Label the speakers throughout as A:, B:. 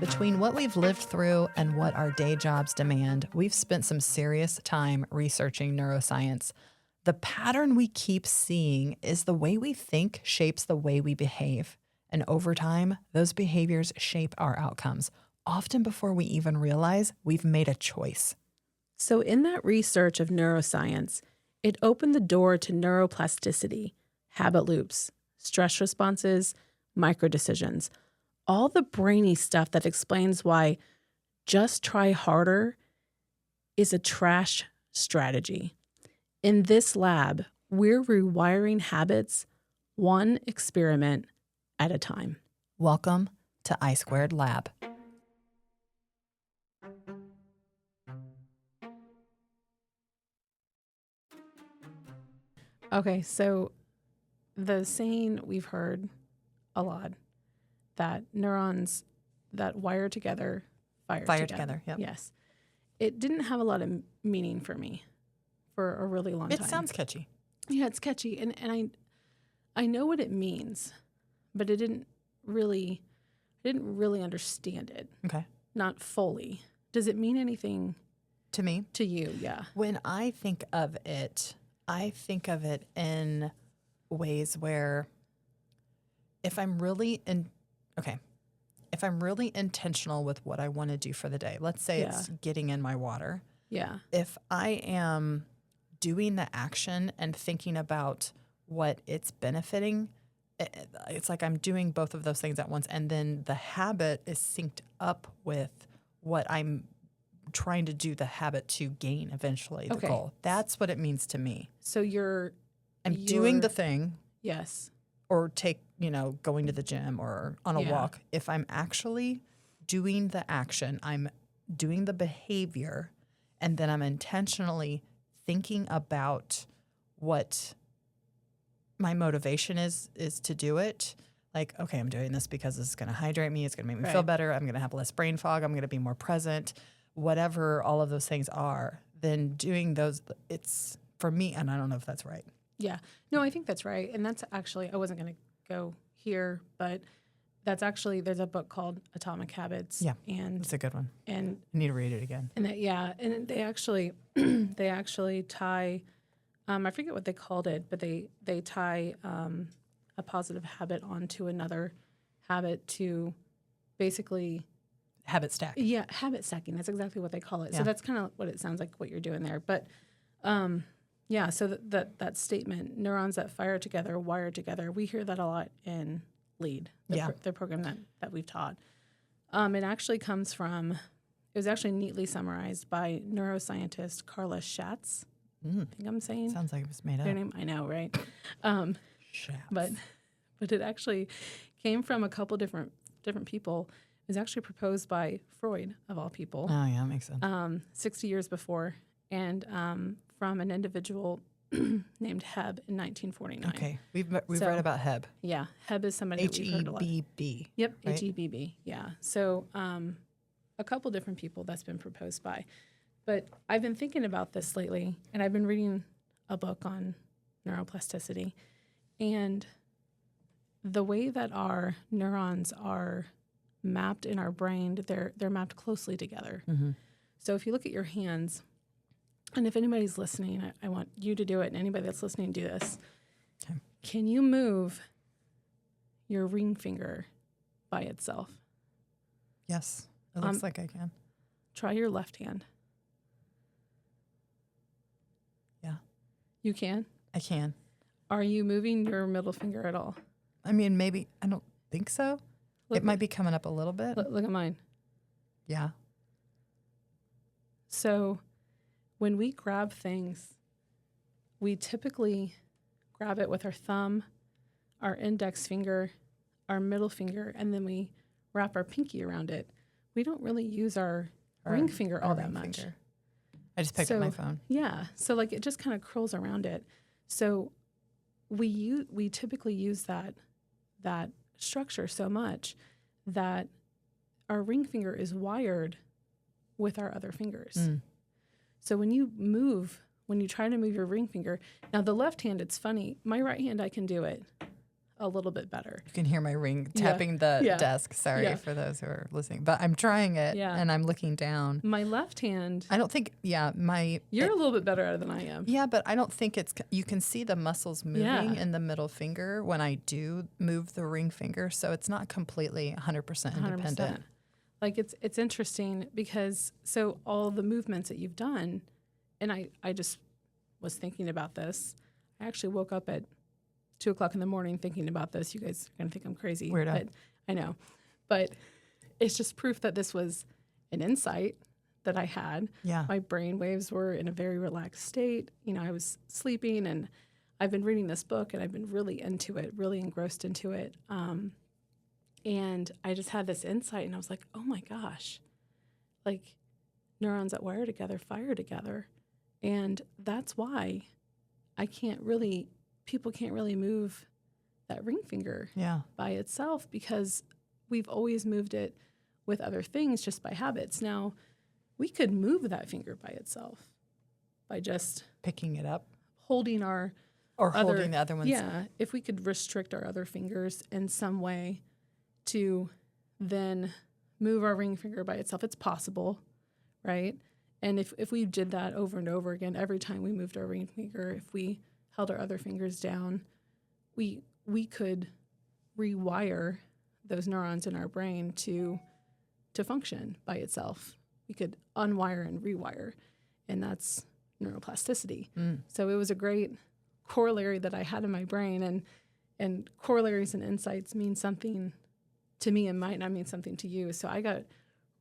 A: Between what we've lived through and what our day jobs demand, we've spent some serious time researching neuroscience. The pattern we keep seeing is the way we think shapes the way we behave. And over time, those behaviors shape our outcomes, often before we even realize we've made a choice.
B: So, in that research of neuroscience, it opened the door to neuroplasticity, habit loops, stress responses, microdecisions, all the brainy stuff that explains why just try harder is a trash strategy. In this lab, we're rewiring habits one experiment at a time.
A: Welcome to I2 Lab.
B: Okay, so the saying we've heard a lot that neurons that wire together fire together.
A: Yep.
B: Yes. It didn't have a lot of meaning for me for a really long time.
A: It sounds catchy.
B: Yeah, it's catchy. And I know what it means, but I didn't really understand it.
A: Okay.
B: Not fully. Does it mean anything
A: To me?
B: to you? Yeah.
A: When I think of it in ways where if I'm really intentional with what I want to do for the day, let's say it's getting in my water.
B: Yeah.
A: If I am doing the action and thinking about what it's benefiting, it's like I'm doing both of those things at once. And then the habit is synced up with what I'm trying to do the habit to gain eventually, the goal. That's what it means to me.
B: So
A: I'm doing the thing.
B: Yes.
A: Or going to the gym or on a walk. If I'm actually doing the action, I'm doing the behavior, and then I'm intentionally thinking about what my motivation is to do it. Like, okay, I'm doing this because this is going to hydrate me. It's going to make me feel better. I'm going to have less brain fog. I'm going to be more present. Whatever all of those things are, then doing those, it's for me, and I don't know if that's right.
B: Yeah. No, I think that's right. And that's actually, I wasn't going to go here, but that's actually, there's a book called Atomic Habits.
A: Yeah.
B: And
A: it's a good one.
B: And
A: I need to read it again.
B: And and they actually, tie, I forget what they called it, but they tie a positive habit onto another habit to basically
A: habit stack.
B: Yeah, habit stacking. That's exactly what they call it. Yeah. So that's kind of what it sounds like what you're doing there. But so that statement, neurons that fire together, wire together, we hear that a lot in LEAD, the program that we've taught. It actually comes from, it was actually neatly summarized by neuroscientist Carla Schatz. I think I'm saying.
A: Sounds like it was made up.
B: Their name, I know, right?
A: Schatz.
B: But it actually came from a couple different people. It was actually proposed by Freud, of all people.
A: Oh, yeah, that makes sense.
B: 60 years before, and from an individual named Hebb in 1949.
A: Okay, we've read about Hebb.
B: Yeah, Hebb is somebody that we've heard a lot.
A: H-E-B-B.
B: Yep,
A: right?
B: H-E-B-B, yeah. So a couple different people that's been proposed by. But I've been thinking about this lately, and I've been reading a book on neuroplasticity, and the way that our neurons are mapped in our brain, they're mapped closely together.
A: Mm-hmm.
B: So if you look at your hands, and if anybody's listening, I want you to do it, and anybody that's listening, do this.
A: Okay.
B: Can you move your ring finger by itself?
A: Yes, it looks like I can.
B: Try your left hand.
A: Yeah.
B: You can?
A: I can.
B: Are you moving your middle finger at all?
A: I mean, maybe. I don't think so. It might be coming up a little bit.
B: Look at mine.
A: Yeah.
B: So when we grab things, we typically grab it with our thumb, our index finger, our middle finger, and then we wrap our pinky around it. We don't really use our ring finger all that much.
A: I just picked up my phone.
B: Yeah. So like it just kind of curls around it. So we typically use that structure so much that our ring finger is wired with our other fingers. So when you move when you try to move your ring finger. Now the left hand, it's funny. My right hand, I can do it a little bit better.
A: You can hear my ring tapping the desk. Sorry for those who are listening, but I'm trying it and I'm looking down.
B: My left hand.
A: I don't think, you're a
B: little bit better at it than I am.
A: Yeah, but I don't think you can see the muscles moving in the middle finger when I do move the ring finger. So it's not completely 100% independent.
B: 100%. Like it's interesting because so all the movements that you've done, and I just was thinking about this. I actually woke up at 2:00 in the morning thinking about this. You guys are going to think I'm crazy.
A: Weirdo.
B: But I know. But it's just proof that this was an insight that I had.
A: Yeah.
B: My brain waves were in a very relaxed state. I was sleeping, and I've been reading this book, and I've been really into it, really engrossed into it. And I just had this insight, and I was like, oh my gosh, like neurons that wire together fire together. And that's why people can't really move that ring finger by itself, because we've always moved it with other things just by habits. Now, we could move that finger by itself by just
A: picking it up,
B: holding
A: holding the other ones.
B: Yeah, if we could restrict our other fingers in some way to then move our ring finger by itself, it's possible, right? And if we did that over and over again, every time we moved our ring finger, if we held our other fingers down, we could rewire those neurons in our brain to function by itself. We could unwire and rewire, and that's neuroplasticity. So it was a great corollary that I had in my brain, and corollaries and insights mean something to me and might not mean something to you. So I got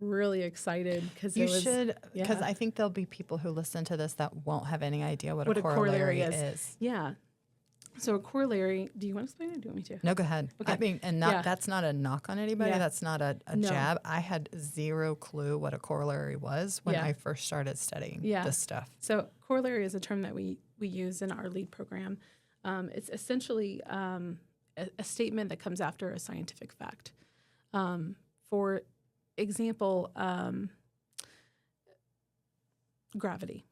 B: really excited because
A: because I think there'll be people who listen to this that won't have any idea what a corollary is.
B: Yeah. So a corollary, do you want to explain it or do you want me to?
A: No, go ahead.
B: Okay.
A: I mean, and that's not a knock on anybody.
B: Yeah.
A: That's not a jab. I had zero clue what a corollary was when I first started studying this stuff.
B: So corollary is a term that we use in our LEAD program. It's essentially a statement that comes after a scientific fact. For example, gravity.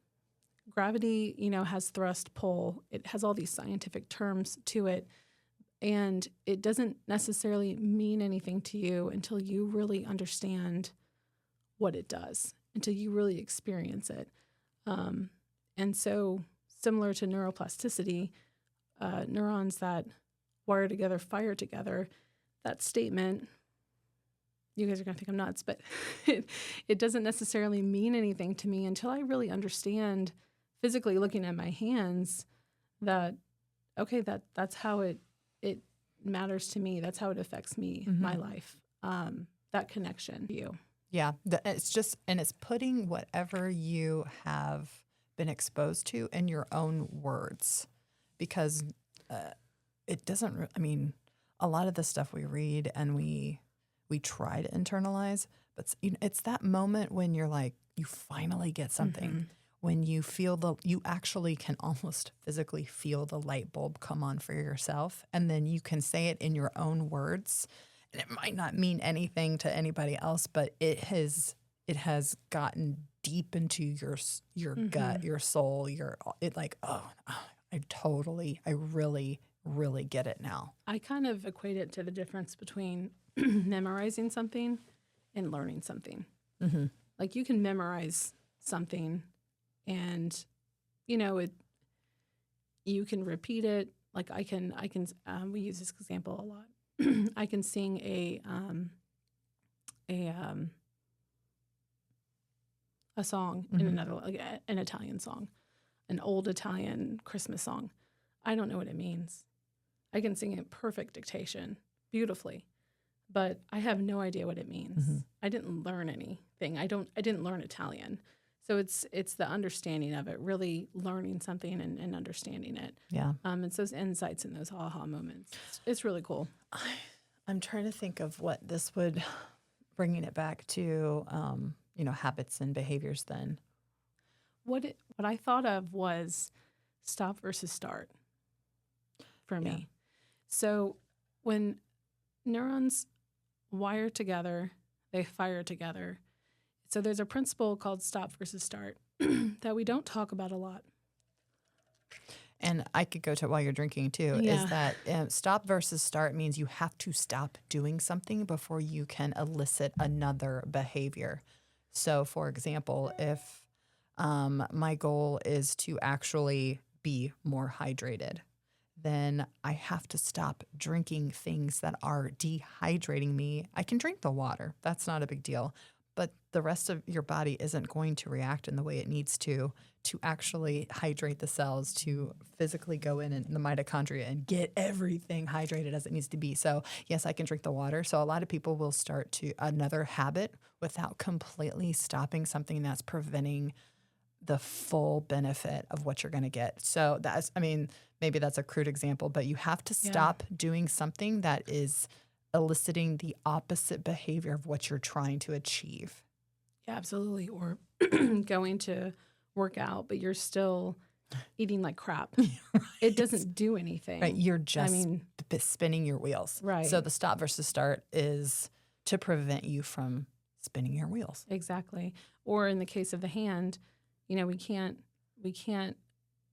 B: Gravity, has thrust, pull. It has all these scientific terms to it, and it doesn't necessarily mean anything to you until you really understand what it does, until you really experience it. And so, similar to neuroplasticity, neurons that wire together, fire together, that statement, you guys are going to think I'm nuts, but it doesn't necessarily mean anything to me until I really understand, physically looking at my hands, that, okay, that's how it matters to me. That's how it affects me, my life, that connection to you.
A: Yeah, it's putting whatever you have been exposed to in your own words, because it doesn't, a lot of the stuff we read and we try to internalize, but it's that moment when you're like, you finally get something, when you feel you actually can almost physically feel the light bulb come on for yourself, and then you can say it in your own words, and it might not mean anything to anybody else, but it has gotten deep into your gut, your soul, I really, really get it now.
B: I kind of equate it to the difference between memorizing something and learning something. Like you can memorize something and, you can repeat it. Like I can, we use this example a lot. I can sing a song in another, like an Italian song, an old Italian Christmas song. I don't know what it means. I can sing it perfect dictation, beautifully, but I have no idea what it means. I didn't learn anything. I didn't learn Italian. So it's the understanding of it, really learning something and understanding it.
A: Yeah.
B: It's those insights and those aha moments. It's really cool.
A: I'm trying to think of what this would, bringing it back to, habits and behaviors then.
B: What I thought of was stop versus start for me. So when neurons wire together, they fire together. So there's a principle called stop versus start that we don't talk about a lot.
A: And I could go to it while you're drinking too,
B: Yeah.
A: is that stop versus start means you have to stop doing something before you can elicit another behavior. So, for example, if my goal is to actually be more hydrated, then I have to stop drinking things that are dehydrating me. I can drink the water, that's not a big deal. But the rest of your body isn't going to react in the way it needs to actually hydrate the cells, to physically go in the mitochondria and get everything hydrated as it needs to be. So yes, I can drink the water. So a lot of people will start to another habit without completely stopping something that's preventing the full benefit of what you're going to get. So that's, I mean, maybe that's a crude example, but you have to stop doing something that is eliciting the opposite behavior of what you're trying to achieve.
B: Yeah, absolutely. Or going to work out, but you're still eating like crap. It doesn't do anything.
A: Right. You're just spinning your wheels.
B: Right.
A: So the stop versus start is to prevent you from spinning your wheels.
B: Exactly. Or in the case of the hand, you know, we can't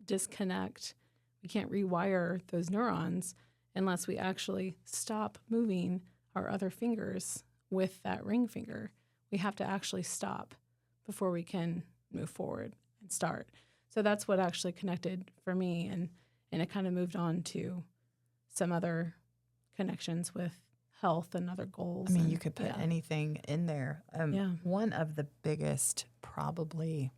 B: disconnect, we can't rewire those neurons unless we actually stop moving our other fingers with that ring finger. We have to actually stop before we can move forward and start. So that's what actually connected for me, and it kind of moved on to some other connections with health and other goals.
A: I mean, you could put anything in there.
B: Yeah.
A: One of the biggest probably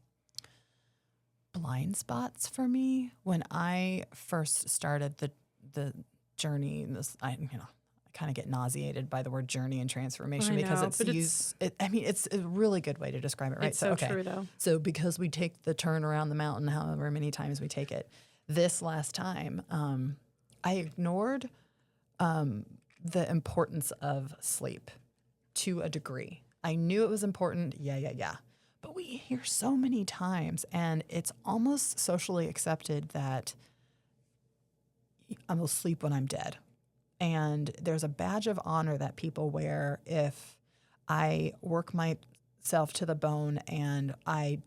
A: blind spots for me when I first started the journey, I kind of get nauseated by the word journey and transformation because it's a really good way to describe it, right?
B: It's so true, though.
A: So because we take the turn around the mountain, however many times we take it, this last time, I ignored the importance of sleep to a degree. I knew it was important, yeah. But we hear so many times, and it's almost socially accepted that I will sleep when I'm dead. And there's a badge of honor that people wear if I work myself to the bone and I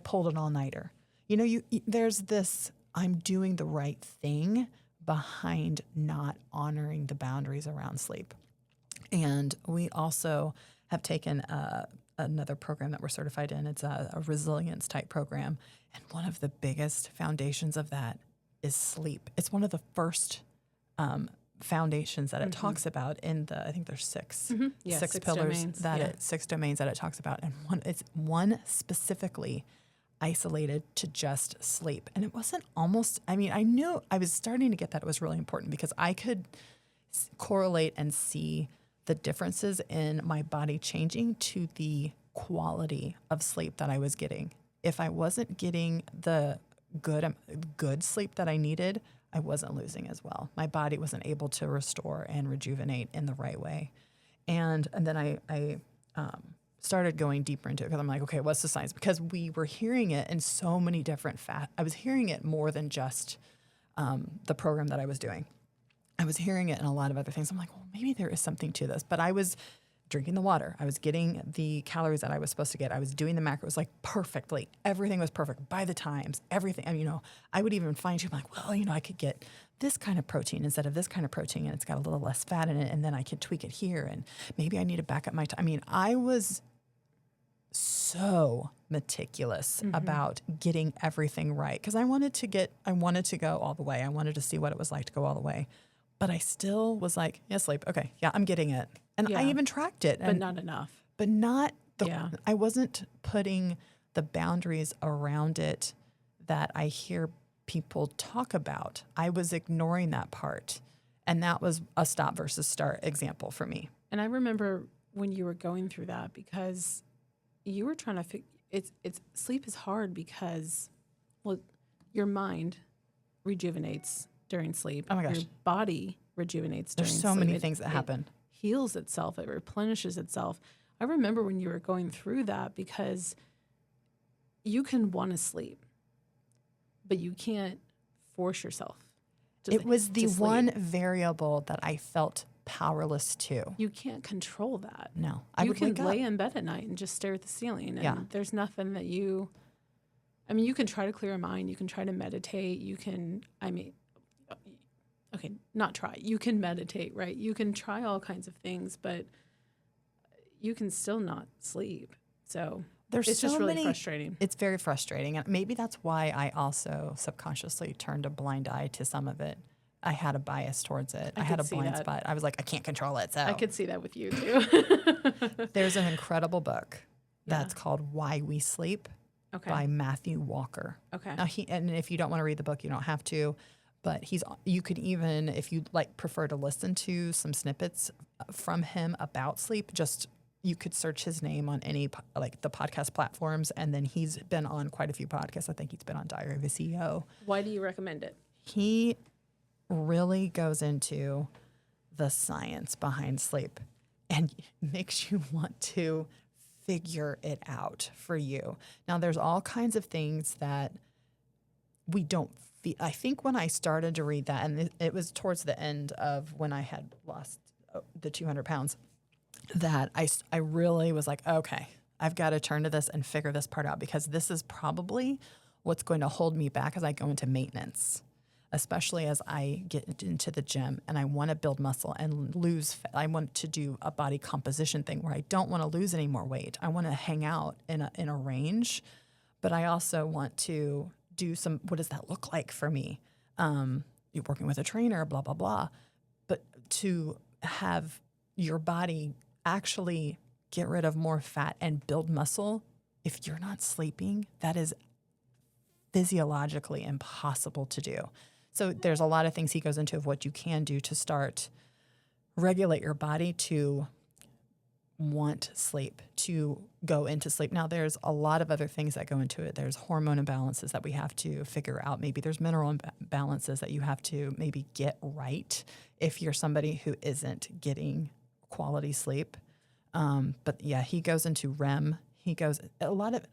A: pulled an all-nighter. You know, there's this, I'm doing the right thing behind not honoring the boundaries around sleep. And we also have taken another program that we're certified in. It's a resilience type program. And one of the biggest foundations of that is sleep. It's one of the first foundations that it talks about in I think there's six pillars
B: domains.
A: 6 domains that it talks about. And one specifically isolated to just sleep. And it wasn't I knew I was starting to get that it was really important because I could correlate and see the differences in my body changing to the quality of sleep that I was getting. If I wasn't getting the good sleep that I needed, I wasn't losing as well. My body wasn't able to restore and rejuvenate in the right way. And then I started going deeper into it because I'm like, okay, what's the science? Because we were hearing it in so many different I was hearing it more than just the program that I was doing. I was hearing it in a lot of other things. I'm like, well, maybe there is something to this. But I was drinking the water. I was getting the calories that I was supposed to get. I was doing the macros like perfectly. Everything was perfect by the times, everything. I would even fine tune like, well, I could get this kind of protein instead of this kind of protein and it's got a little less fat in it. And then I could tweak it here. And maybe I need to back up my time. I was so meticulous about getting everything right because I wanted to go all the way. I wanted to see what it was like to go all the way. But I still was like, yeah, sleep. Okay. Yeah, I'm getting it. And I even tracked it.
B: But not enough.
A: But not I wasn't putting the boundaries around it that I hear people talk about. I was ignoring that part. And that was a stop versus start example for me.
B: And I remember when you were going through that because you were trying to it's sleep is hard because, well, your mind rejuvenates during sleep.
A: Oh my gosh.
B: Your body rejuvenates during sleep.
A: There's so many things that happen.
B: It heals itself. It replenishes itself. I remember when you were going through that because you can want to sleep, but you can't force yourself.
A: It was the one variable that I felt powerless to.
B: You can't control that.
A: No.
B: You can lay in bed at night and just stare at the ceiling and there's nothing that you I mean, you can try to clear your mind. You can try to meditate. You can, okay, not try. You can meditate, right? You can try all kinds of things, but you can still not sleep. So it's just really frustrating.
A: It's very frustrating. And maybe that's why I also subconsciously turned a blind eye to some of it. I had a bias towards it. I had a blind spot. I was like, I can't control it. So
B: I could see that with you too.
A: There's an incredible book that's called Why We Sleep by Matthew Walker.
B: Okay.
A: Now and if you don't want to read the book, you don't have to. But you could even, if you prefer to listen to some snippets from him about sleep, you could search his name on any the podcast platforms, and then he's been on quite a few podcasts. I think he's been on Diary of a CEO.
B: Why do you recommend it?
A: He really goes into the science behind sleep and makes you want to figure it out for you. Now, there's all kinds of things that we don't feel. I think when I started to read that, and it was towards the end of when I had lost the 200 pounds, that I really was like, okay, I've got to turn to this and figure this part out, because this is probably what's going to hold me back as I go into maintenance, especially as I get into the gym and I want to build muscle and lose fat. I want to do a body composition thing where I don't want to lose any more weight. I want to hang out in a range, but I also want to do what does that look like for me? You're working with a trainer, blah, blah, blah. But to have your body actually get rid of more fat and build muscle, if you're not sleeping, that is physiologically impossible to do. So there's a lot of things he goes into of what you can do to start regulate your body to want sleep, to go into sleep. Now, there's a lot of other things that go into it. There's hormone imbalances that we have to figure out. Maybe there's mineral imbalances that you have to maybe get right if you're somebody who isn't getting quality sleep. But yeah, he goes into REM. He goes a lot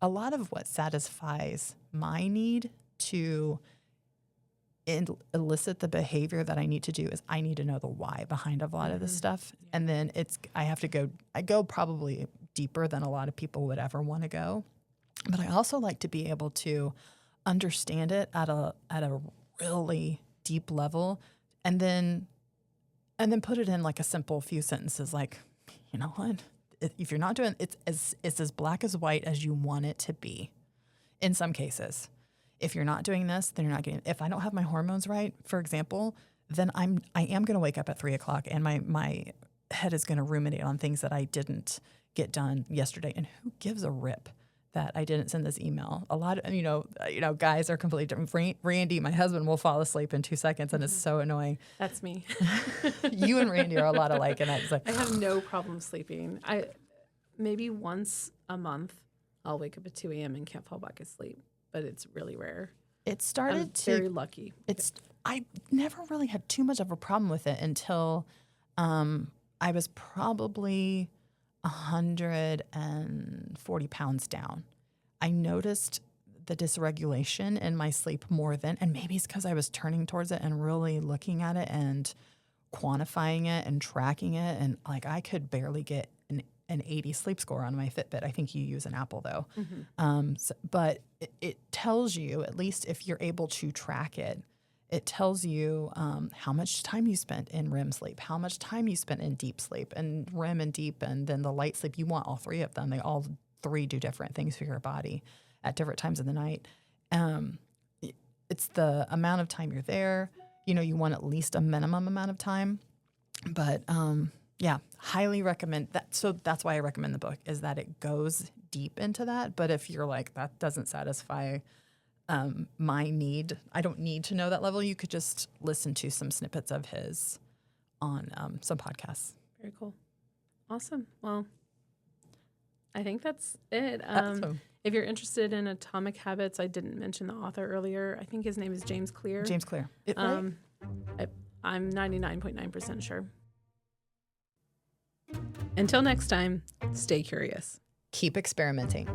A: of what satisfies my need to elicit the behavior that I need to do is I need to know the why behind a lot of this stuff. Yeah. And then I go probably deeper than a lot of people would ever want to go. But I also like to be able to understand it at a really deep level and then put it in like a simple few sentences, like, you know what? If you're not doing it's as black as white as you want it to be in some cases. If you're not doing this, then you're not getting. If I don't have my hormones right, for example, then I am going to wake up at 3:00 and my head is going to ruminate on things that I didn't get done yesterday. And who gives a rip that I didn't send this email? A lot of guys are completely different. Randy, my husband, will fall asleep in 2 seconds, and it's so annoying.
B: That's me.
A: You and Randy are a lot alike, and that's like
B: I have no problem sleeping. Maybe once a month I'll wake up at 2 a.m. and can't fall back asleep. But it's really rare.
A: It started
B: I'm very lucky.
A: I never really had too much of a problem with it until I was probably 140 pounds down. I noticed the dysregulation in my sleep more than, and maybe it's because I was turning towards it and really looking at it and quantifying it and tracking it. And like I could barely get an 80 sleep score on my Fitbit. I think you use an Apple though. Mm-hmm. But it tells you, at least if you're able to track it, it tells you how much time you spent in REM sleep, how much time you spent in deep sleep, and REM and deep, and then the light sleep. You want all three of them. They all three do different things for your body at different times of the night. It's the amount of time you're there. You want at least a minimum amount of time. But yeah, highly recommend that. So that's why I recommend the book, is that it goes deep into that. But if you're like, that doesn't satisfy my need, I don't need to know that level, you could just listen to some snippets of his on some podcasts.
B: Very cool. Awesome. Well, I think that's it. If you're interested in Atomic Habits, I didn't mention the author earlier. I think his name is James Clear.
A: James Clear.
B: Right? I'm 99.9% sure. Until next time, stay curious.
A: Keep experimenting.